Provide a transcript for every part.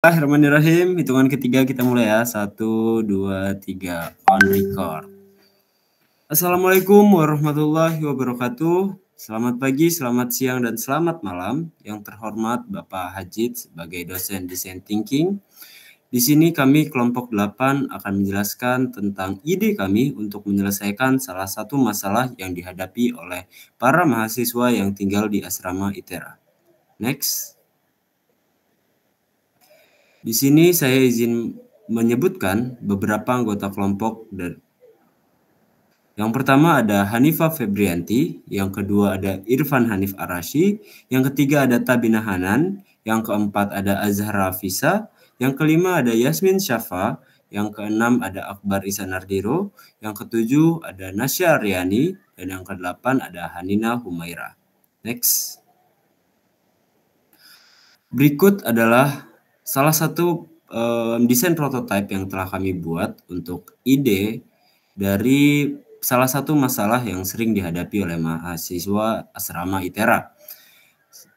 Bismillahirrahmanirrahim. Hitungan ketiga kita mulai ya. 1, 2, 3. On record. Assalamualaikum warahmatullahi wabarakatuh. Selamat pagi, selamat siang, dan selamat malam. Yang terhormat Bapak Hajid sebagai dosen Design Thinking. Di sini kami kelompok 8 akan menjelaskan tentang ide kami untuk menyelesaikan salah satu masalah yang dihadapi oleh para mahasiswa yang tinggal di asrama ITERA. Next. Di sini saya izin menyebutkan beberapa anggota kelompok dan yang pertama ada Hanifah Febrianti, yang kedua ada Irfan Hanif Arashi, yang ketiga ada Tabina Hanan, yang keempat ada Azhara Fisa, yang kelima ada Yasmin Syafa, yang keenam ada Akbar Isanardiro, yang ketujuh ada Nasya Aryani, dan yang kedelapan ada Hanina Humaira. Next. Berikut adalah salah satu desain prototipe yang telah kami buat untuk ide dari salah satu masalah yang sering dihadapi oleh mahasiswa asrama ITERA.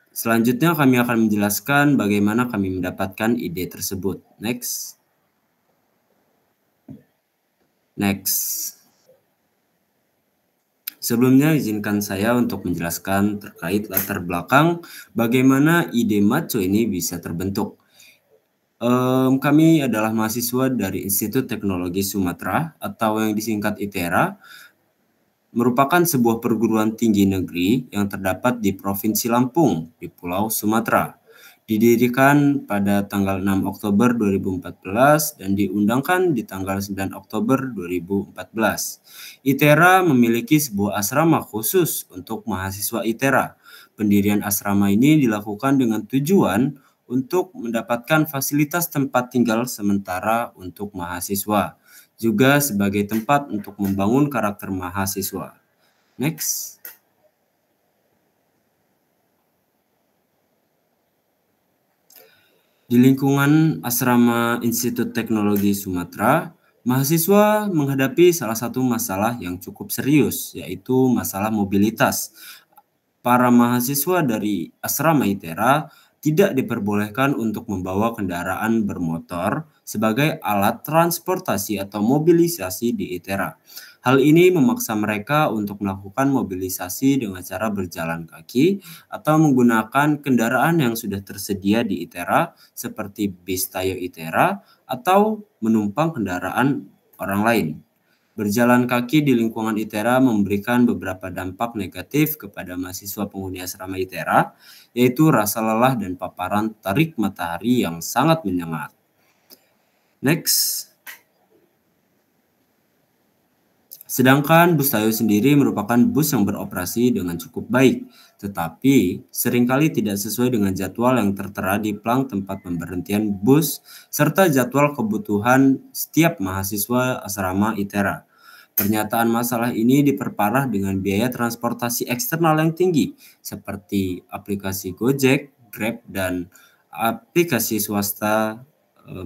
Selanjutnya kami akan menjelaskan bagaimana kami mendapatkan ide tersebut. Next. Sebelumnya izinkan saya untuk menjelaskan terkait latar belakang bagaimana ide Macho ini bisa terbentuk. Kami adalah mahasiswa dari Institut Teknologi Sumatera atau yang disingkat ITERA, merupakan sebuah perguruan tinggi negeri yang terdapat di Provinsi Lampung di Pulau Sumatera. Didirikan pada tanggal 6 Oktober 2014 dan diundangkan di tanggal 9 Oktober 2014. ITERA memiliki sebuah asrama khusus untuk mahasiswa ITERA. Pendirian asrama ini dilakukan dengan tujuan untuk mendapatkan fasilitas tempat tinggal sementara untuk mahasiswa, juga sebagai tempat untuk membangun karakter mahasiswa. Next. Di lingkungan asrama Institut Teknologi Sumatera, mahasiswa menghadapi salah satu masalah yang cukup serius, yaitu masalah mobilitas. Para mahasiswa dari asrama ITERA tidak diperbolehkan untuk membawa kendaraan bermotor sebagai alat transportasi atau mobilisasi di ITERA. Hal ini memaksa mereka untuk melakukan mobilisasi dengan cara berjalan kaki atau menggunakan kendaraan yang sudah tersedia di ITERA seperti bis Tayo ITERA atau menumpang kendaraan orang lain. Berjalan kaki di lingkungan ITERA memberikan beberapa dampak negatif kepada mahasiswa penghuni asrama ITERA, yaitu rasa lelah dan paparan terik matahari yang sangat menyengat. Next. Sedangkan bus Tayo sendiri merupakan bus yang beroperasi dengan cukup baik, tetapi seringkali tidak sesuai dengan jadwal yang tertera di plang tempat pemberhentian bus serta jadwal kebutuhan setiap mahasiswa asrama ITERA. Pernyataan masalah ini diperparah dengan biaya transportasi eksternal yang tinggi, seperti aplikasi Gojek, Grab, dan aplikasi swasta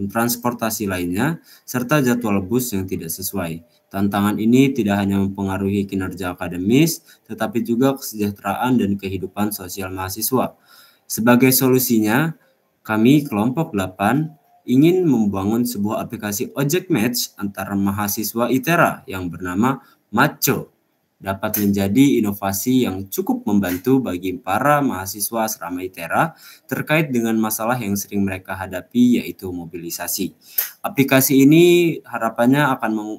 transportasi lainnya, serta jadwal bus yang tidak sesuai. Tantangan ini tidak hanya mempengaruhi kinerja akademis, tetapi juga kesejahteraan dan kehidupan sosial mahasiswa. Sebagai solusinya, kami kelompok 8 ingin membangun sebuah aplikasi ojek match antara mahasiswa ITERA yang bernama Macho. Dapat menjadi inovasi yang cukup membantu bagi para mahasiswa asrama ITERA terkait dengan masalah yang sering mereka hadapi, yaitu mobilisasi. Aplikasi ini harapannya akan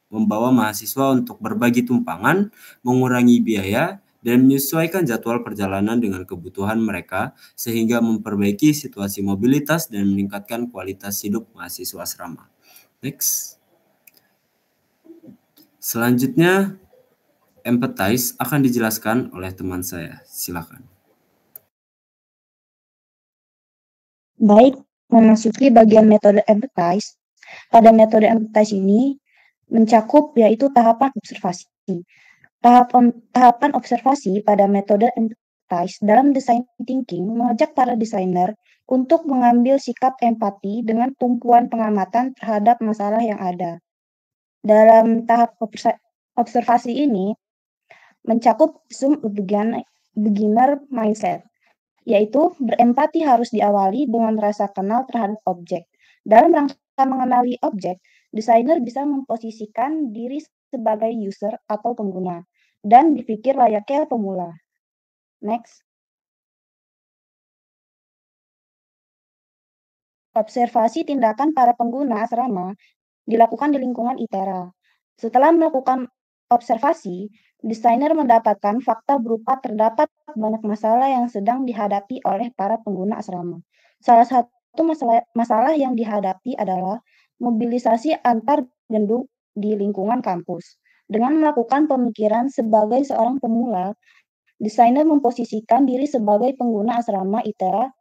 membawa mahasiswa untuk berbagi tumpangan, mengurangi biaya, dan menyesuaikan jadwal perjalanan dengan kebutuhan mereka sehingga memperbaiki situasi mobilitas dan meningkatkan kualitas hidup mahasiswa asrama. Next. Selanjutnya, empathize akan dijelaskan oleh teman saya. Silakan. Baik, memasuki bagian metode empathize. Pada metode empathize ini mencakup yaitu tahapan observasi. Tahapan observasi pada metode empathize dalam design thinking mengajak para desainer untuk mengambil sikap empati dengan tumpuan pengamatan terhadap masalah yang ada. Dalam tahap observasi ini mencakup assume a beginner mindset. yaitu berempati harus diawali dengan rasa kenal terhadap objek. Dalam rangka mengenali objek, desainer bisa memposisikan diri sebagai user atau pengguna, dan dipikir layaknya pemula. Next. Observasi tindakan para pengguna asrama dilakukan di lingkungan ITERA. Setelah melakukan observasi, desainer mendapatkan fakta berupa terdapat banyak masalah yang sedang dihadapi oleh para pengguna asrama. Salah satu masalah yang dihadapi adalah mobilisasi antar gedung di lingkungan kampus. Dengan melakukan pemikiran sebagai seorang pemula, desainer memposisikan diri sebagai pengguna asrama ITERA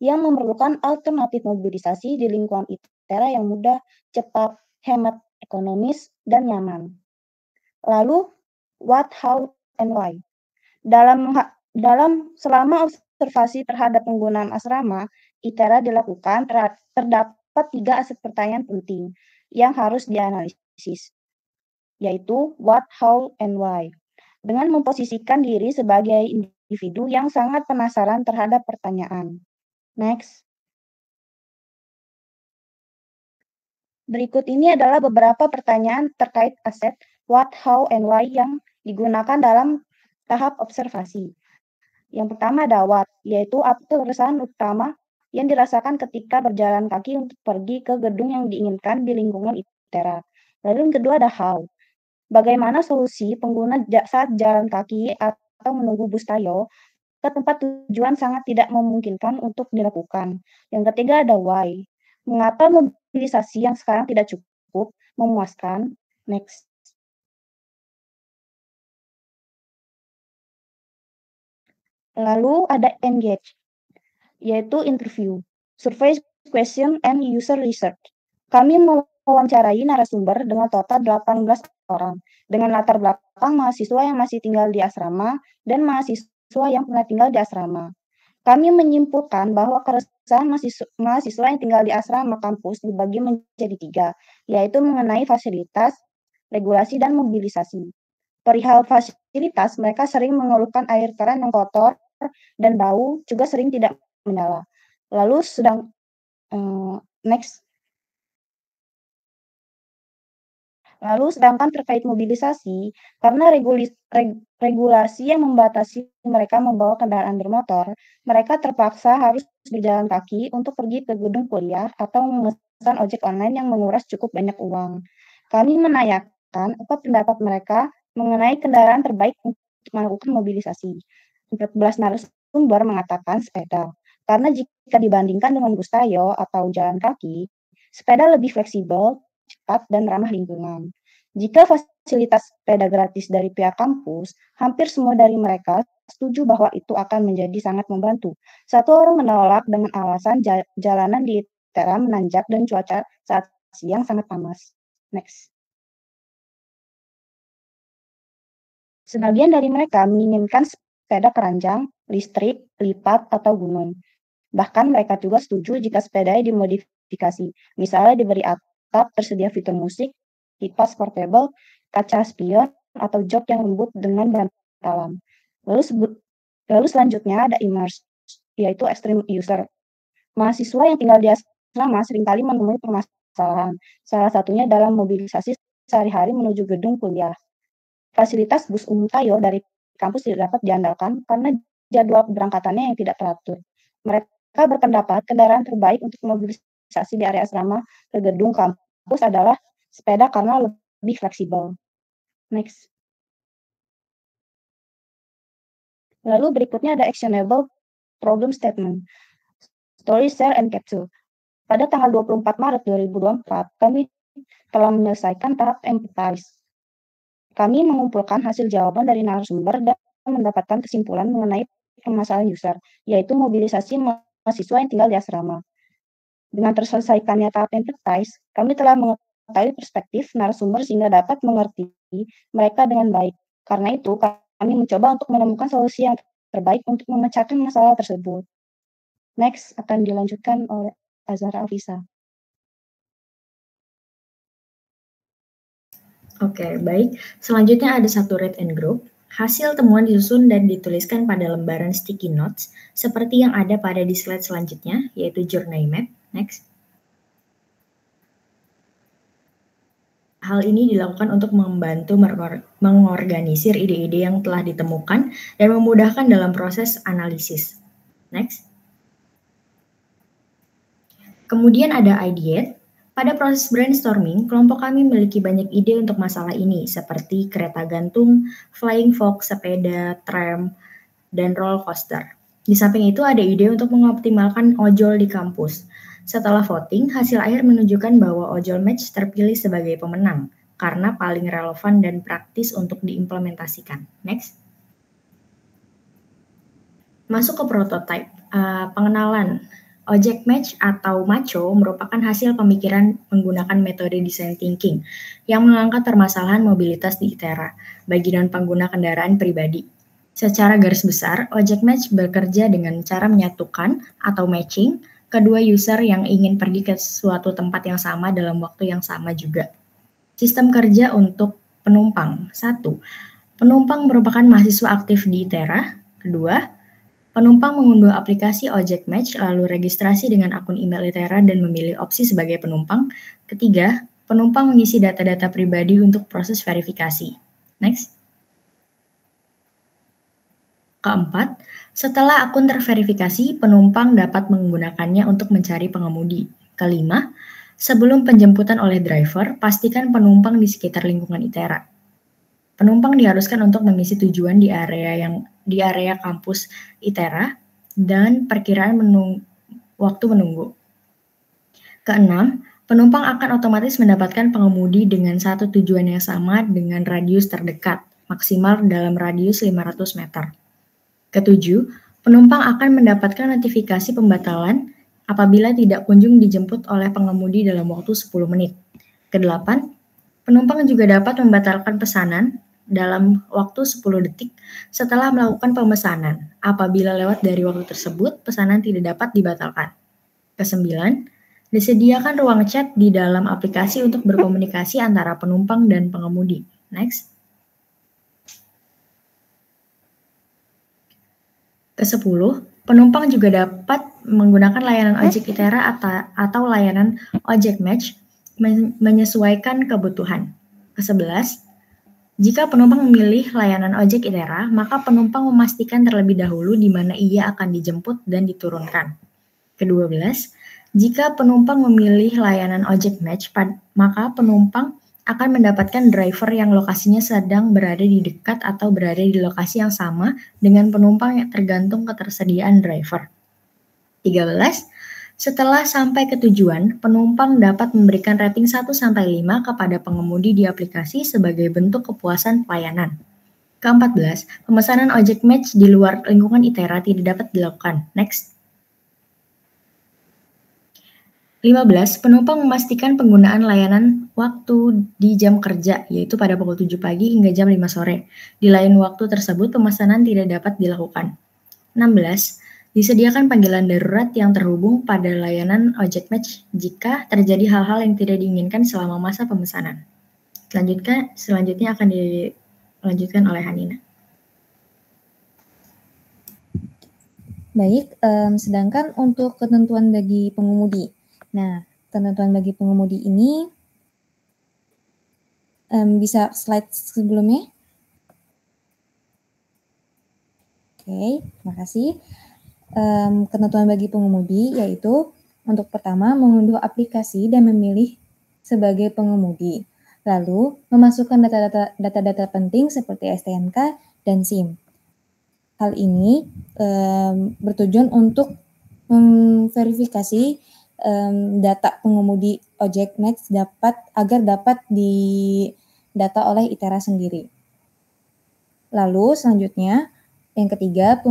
yang memerlukan alternatif mobilisasi di lingkungan ITERA yang mudah, cepat, hemat ekonomis, dan nyaman. Lalu, what, how, and why? Selama observasi terhadap penggunaan asrama, ITERA dilakukan, terdapat 3 aspek pertanyaan penting yang harus dianalisis, yaitu what, how, and why. Dengan memposisikan diri sebagai individu yang sangat penasaran terhadap pertanyaan. Next. Berikut ini adalah beberapa pertanyaan terkait aset what, how, and why yang digunakan dalam tahap observasi. Yang pertama ada what, yaitu apa keresahan utama yang dirasakan ketika berjalan kaki untuk pergi ke gedung yang diinginkan di lingkungan ITERA. Lalu yang kedua ada how, bagaimana solusi pengguna saat jalan kaki atau menunggu bus Tayo ke tempat tujuan sangat tidak memungkinkan untuk dilakukan. Yang ketiga ada why, mengapa mobilisasi yang sekarang tidak cukup memuaskan. Next. Lalu ada engage, yaitu interview, survey question, and user research. Kami mewawancarai narasumber dengan total 18 orang, dengan latar belakang mahasiswa yang masih tinggal di asrama dan mahasiswa yang pernah tinggal di asrama. Kami menyimpulkan bahwa keresahan mahasiswa yang tinggal di asrama kampus dibagi menjadi 3, yaitu mengenai fasilitas, regulasi, dan mobilisasi. Perihal fasilitas, mereka sering mengeluhkan air keran yang kotor dan bau, juga sering tidak menyala. Lalu next. Lalu sedangkan terkait mobilisasi, karena regulasi yang membatasi mereka membawa kendaraan bermotor, mereka terpaksa harus berjalan kaki untuk pergi ke gedung kuliah atau memesan ojek online yang menguras cukup banyak uang. Kami menanyakan apa pendapat mereka mengenai kendaraan terbaik untuk melakukan mobilisasi. 14 narasumber mengatakan sepeda, karena jika dibandingkan dengan bus Tayo atau jalan kaki, sepeda lebih fleksibel, cepat, dan ramah lingkungan. Jika fasilitas sepeda gratis dari pihak kampus, hampir semua dari mereka setuju bahwa itu akan menjadi sangat membantu. Satu orang menolak dengan alasan jalanan di ITERA menanjak dan cuaca saat siang sangat panas. Next. Sebagian dari mereka menginginkan sepeda keranjang, listrik, lipat, atau gunung. Bahkan mereka juga setuju jika sepedanya dimodifikasi, misalnya diberi atap, tersedia fitur musik, kipas portable, kaca spion, atau jok yang lembut dengan bantalan. Lalu selanjutnya ada immerse, yaitu extreme user. Mahasiswa yang tinggal di asrama seringkali menemui permasalahan, salah satunya dalam mobilisasi sehari-hari menuju gedung kuliah. Fasilitas bus umum Tayo dari kampus tidak dapat diandalkan karena jadwal keberangkatannya yang tidak teratur. Mereka berpendapat kendaraan terbaik untuk mobilisasi di area asrama ke gedung kampus adalah sepeda karena lebih fleksibel. Next. Lalu berikutnya ada actionable problem statement, story, share, and capture. Pada tanggal 24 Maret 2024, kami telah menyelesaikan tahap empathize. Kami mengumpulkan hasil jawaban dari narasumber dan mendapatkan kesimpulan mengenai permasalahan user, yaitu mobilisasi mahasiswa yang tinggal di asrama. Dengan terselesaikannya tahap empathize, kami telah mengetahui perspektif narasumber sehingga dapat mengerti mereka dengan baik. Karena itu, kami mencoba untuk menemukan solusi yang terbaik untuk memecahkan masalah tersebut. Next akan dilanjutkan oleh Azhara Alfisa. Oke, baik. Selanjutnya ada satu read and group. Hasil temuan disusun dan dituliskan pada lembaran sticky notes seperti yang ada pada di slide selanjutnya, yaitu journey map. Next. Hal ini dilakukan untuk membantu mengorganisir ide-ide yang telah ditemukan dan memudahkan dalam proses analisis. Next. Kemudian ada ideate. Pada proses brainstorming, kelompok kami memiliki banyak ide untuk masalah ini, seperti kereta gantung, flying fox, sepeda, tram, dan roller coaster. Di samping itu ada ide untuk mengoptimalkan ojol di kampus. Setelah voting, hasil akhir menunjukkan bahwa ojol match terpilih sebagai pemenang, karena paling relevan dan praktis untuk diimplementasikan. Next. Masuk ke prototype. Pengenalan. Object match atau MACO merupakan hasil pemikiran menggunakan metode design thinking yang mengangkat permasalahan mobilitas di ITERA bagi non-pengguna kendaraan pribadi. Secara garis besar, object match bekerja dengan cara menyatukan atau matching kedua user yang ingin pergi ke suatu tempat yang sama dalam waktu yang sama juga. Sistem kerja untuk penumpang. 1. Penumpang merupakan mahasiswa aktif di ITERA. 2. Penumpang mengunduh aplikasi Object Match, lalu registrasi dengan akun email ITERA dan memilih opsi sebagai penumpang. 3. Penumpang mengisi data-data pribadi untuk proses verifikasi. Next. 4. Setelah akun terverifikasi, penumpang dapat menggunakannya untuk mencari pengemudi. 5. Sebelum penjemputan oleh driver, pastikan penumpang di sekitar lingkungan ITERA. Penumpang diharuskan untuk mengisi tujuan di area kampus ITERA dan perkiraan waktu menunggu. 6. Penumpang akan otomatis mendapatkan pengemudi dengan satu tujuan yang sama dengan radius terdekat, maksimal dalam radius 500 meter. 7. Penumpang akan mendapatkan notifikasi pembatalan apabila tidak kunjung dijemput oleh pengemudi dalam waktu 10 menit. 8. Penumpang juga dapat membatalkan pesanan dalam waktu 10 detik setelah melakukan pemesanan. Apabila lewat dari waktu tersebut, pesanan tidak dapat dibatalkan. 9. Disediakan ruang chat di dalam aplikasi untuk berkomunikasi antara penumpang dan pengemudi. Next. 10. Penumpang juga dapat menggunakan layanan ojek ITERA atau layanan Object Match menyesuaikan kebutuhan. 11. Jika penumpang memilih layanan ojek ITERA, maka penumpang memastikan terlebih dahulu di mana ia akan dijemput dan diturunkan. 12. Jika penumpang memilih layanan Object Match, maka penumpang akan mendapatkan driver yang lokasinya sedang berada di dekat atau berada di lokasi yang sama dengan penumpang yang tergantung ketersediaan driver. 13. Setelah sampai ke tujuan, penumpang dapat memberikan rating 1-5 kepada pengemudi di aplikasi sebagai bentuk kepuasan pelayanan. 14. Pemesanan Object Match di luar lingkungan ITERA tidak dapat dilakukan. Next. 15. Penumpang memastikan penggunaan layanan waktu di jam kerja, yaitu pada pukul 7 pagi hingga jam 5 sore. Di lain waktu tersebut, pemesanan tidak dapat dilakukan. 16. Disediakan panggilan darurat yang terhubung pada layanan Object Match jika terjadi hal-hal yang tidak diinginkan selama masa pemesanan. Selanjutnya akan dilanjutkan oleh Hanina. Baik, sedangkan untuk ketentuan bagi pengemudi. Nah, ketentuan bagi pengemudi ini bisa slide sebelumnya. Oke, terima kasih. Ketentuan bagi pengemudi yaitu untuk pertama mengunduh aplikasi dan memilih sebagai pengemudi, lalu memasukkan data-data penting seperti STNK dan SIM. Hal ini bertujuan untuk memverifikasi data pengemudi Object Match agar dapat didata oleh ITERA sendiri. Lalu selanjutnya yang ketiga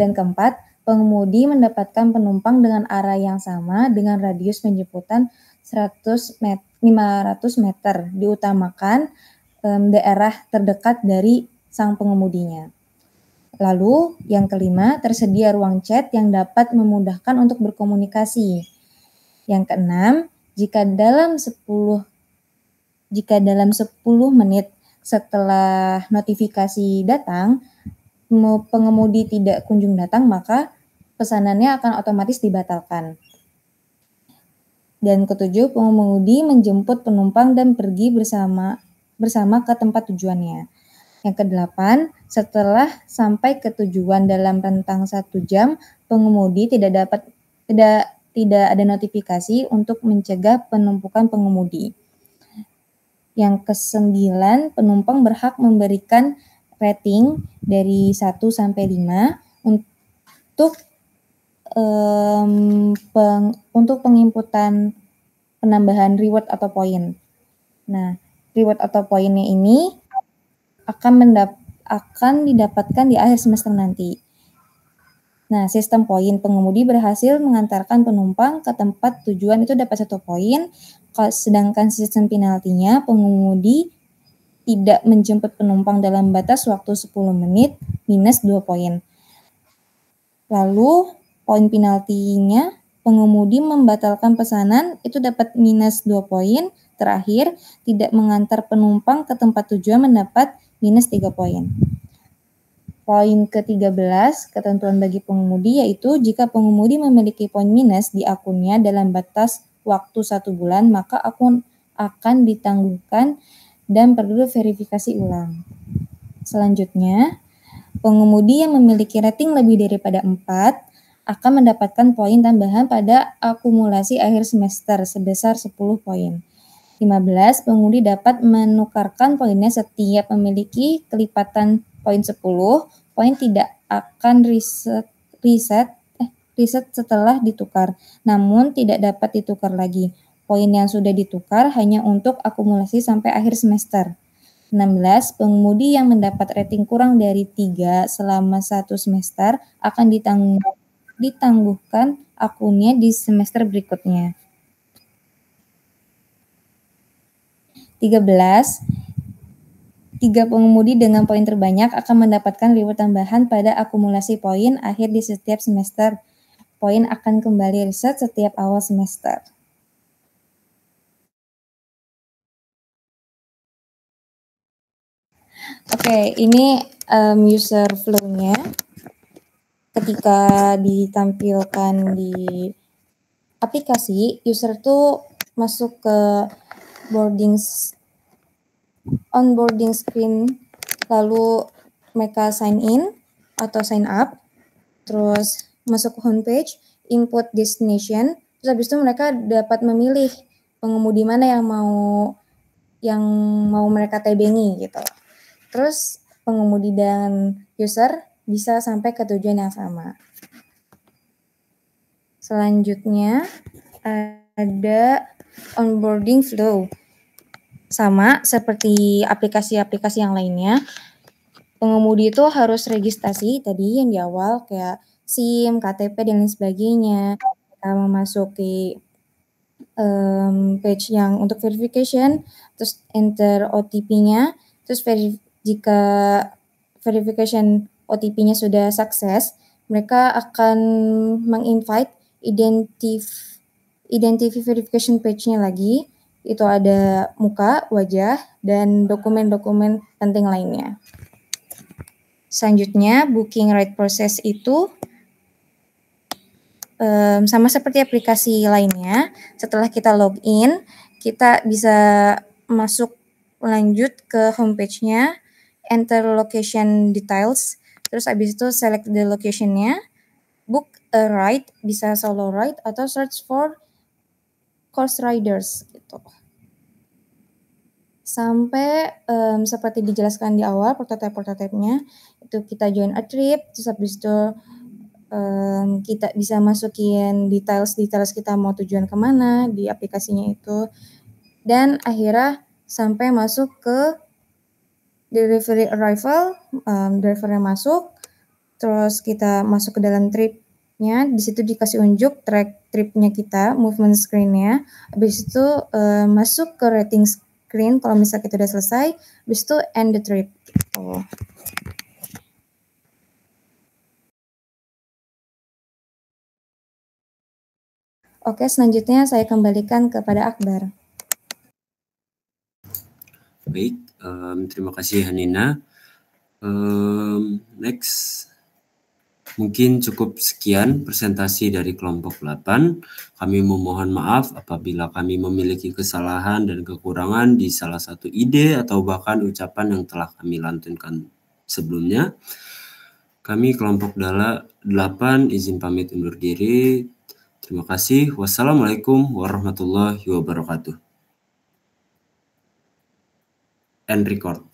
dan keempat, pengemudi mendapatkan penumpang dengan arah yang sama dengan radius penjemputan 500 meter, diutamakan daerah terdekat dari sang pengemudinya. Lalu yang kelima, tersedia ruang chat yang dapat memudahkan untuk berkomunikasi. Yang keenam, jika dalam 10 menit setelah notifikasi datang, pengemudi tidak kunjung datang, maka pesanannya akan otomatis dibatalkan. Dan ketujuh, pengemudi menjemput penumpang dan pergi bersama ke tempat tujuannya. Yang kedelapan, setelah sampai ke tujuan dalam rentang 1 jam, pengemudi tidak ada notifikasi untuk mencegah penumpukan pengemudi. Yang kesembilan, penumpang berhak memberikan rating dari 1 sampai 5 untuk penginputan penambahan reward atau poin. Nah, reward atau poinnya ini akan didapatkan di akhir semester nanti. Nah, sistem poin, pengemudi berhasil mengantarkan penumpang ke tempat tujuan itu dapat 1 poin, sedangkan sistem penaltinya, pengemudi tidak menjemput penumpang dalam batas waktu 10 menit minus 2 poin. Lalu, poin penaltinya, pengemudi membatalkan pesanan itu dapat minus 2 poin. Terakhir, tidak mengantar penumpang ke tempat tujuan mendapat minus 3 poin. Poin ke-13, ketentuan bagi pengemudi, yaitu jika pengemudi memiliki poin minus di akunnya dalam batas waktu 1 bulan, maka akun akan ditangguhkan dan perlu verifikasi ulang. Selanjutnya, pengemudi yang memiliki rating lebih daripada 4 akan mendapatkan poin tambahan pada akumulasi akhir semester sebesar 10 poin. 15, pengemudi dapat menukarkan poinnya setiap memiliki kelipatan poin 10. Poin tidak akan reset setelah ditukar, namun tidak dapat ditukar lagi. Poin yang sudah ditukar hanya untuk akumulasi sampai akhir semester. 16, pengemudi yang mendapat rating kurang dari 3 selama 1 semester akan ditangguhkan akunnya di semester berikutnya. 13, 3 pengemudi dengan poin terbanyak akan mendapatkan reward tambahan pada akumulasi poin akhir di setiap semester. Poin akan kembali reset setiap awal semester. Oke, ini user flow-nya. Ketika ditampilkan di aplikasi, user tuh masuk ke onboarding screen, lalu mereka sign in atau sign up, terus masuk ke homepage, input destination, terus habis itu mereka dapat memilih pengemudi mana yang mau mereka tebengi gitu. Terus pengemudi dan user bisa sampai ke tujuan yang sama. Selanjutnya ada onboarding flow. Sama seperti aplikasi-aplikasi yang lainnya, pengemudi itu harus registrasi tadi yang di awal kayak SIM, KTP, dan lain sebagainya. Kita memasuki page yang untuk verification, terus enter OTP-nya, terus jika verification OTP-nya sudah sukses, mereka akan menginvite identity verification page-nya lagi. Itu ada muka, wajah, dan dokumen-dokumen penting lainnya. Selanjutnya, booking ride process itu sama seperti aplikasi lainnya. Setelah kita login, kita bisa lanjut ke homepage-nya, enter location details, terus abis itu select the location-nya, book a ride, bisa solo ride atau search for course riders gitu. Sampai seperti dijelaskan di awal prototipe-nya, itu kita join a trip, terus habis itu kita bisa masukin details kita mau tujuan kemana di aplikasinya itu, dan akhirnya sampai masuk ke delivery arrival, drivernya masuk, terus kita masuk ke dalam tripnya, di situ dikasih unjuk track tripnya kita, movement screen-nya, habis itu masuk ke rating screen kalau misalnya kita udah selesai, habis itu end the trip gitu. Oke, selanjutnya saya kembalikan kepada Akbar. Baik, Terima kasih Hanina. Next. Mungkin cukup sekian presentasi dari kelompok 8. Kami memohon maaf apabila kami memiliki kesalahan dan kekurangan di salah satu ide atau bahkan ucapan yang telah kami lantunkan sebelumnya. Kami kelompok 8 izin pamit undur diri. Terima kasih. Wassalamualaikum warahmatullahi wabarakatuh. End record.